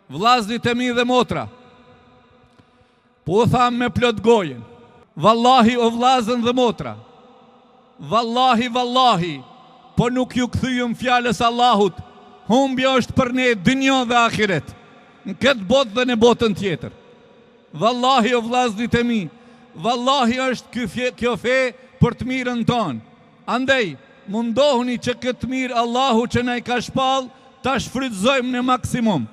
vllaznit e mi dhe motra, po u tham me plot gojen, vallahi o vllazën dhe motra, vallahi, po nuk ju kthyem fjalës Allahut, humbja është për ne dynjë dhe ahiret, në këtë botë dhe në botën tjetër. Vallahi o vllaznit e mi, vallahi është kjo fe për të mirën tonë. Andaj, mundohuni që këtë mirë Allahu që na i ka shpall, ta shfrytëzojmë në maksimum.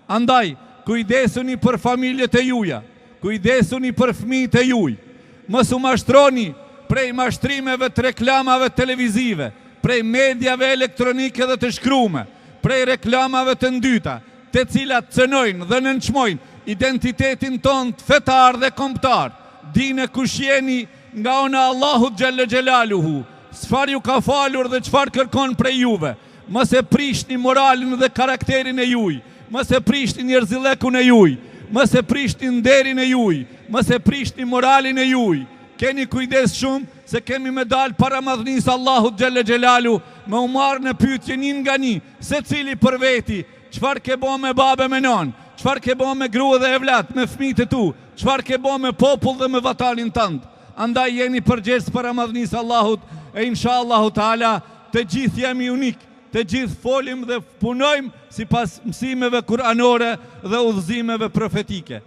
Andaj, kujdesuni për familjet e juja, kujdesuni për fëmijët e juj, mos u mashtroni prej mashtrimeve të reklamave televizive, prej mediave elektronike dhe të shkrume, prej reklamave të ndyta, të cilat cënojnë dhe nënçmojnë identitetin ton të fetar dhe kombëtar. Dine kush jeni nga ona Allahut xhelle xhelaluhu, çfarë ju ka falur dhe çfarë kërkon prej juve. Mos e prishni moralin dhe karakterin e juj, mos e prishni njerëzillekun e juj, mos e prishni nderin e juj, mos e prishni moralin e juj. Keni kujdes shumë se kemi me dal para madhnisë Allahut xhelle xhelalu, me u marrë në pyetje një nga një, secili për veti, çfarë ke bo me babë me non, çfarë ke bo me grua dhe evlat, me fëmijët e tu, çfarë ke bo me popull dhe me vatanin tënd. Andaj jeni përgjegjës para madhnisë Allahut e inshallahu taala të gjithë jemi unik, të gjithë folim dhe punojmë sipas mësimeve kuranore dhe udhëzimeve profetike.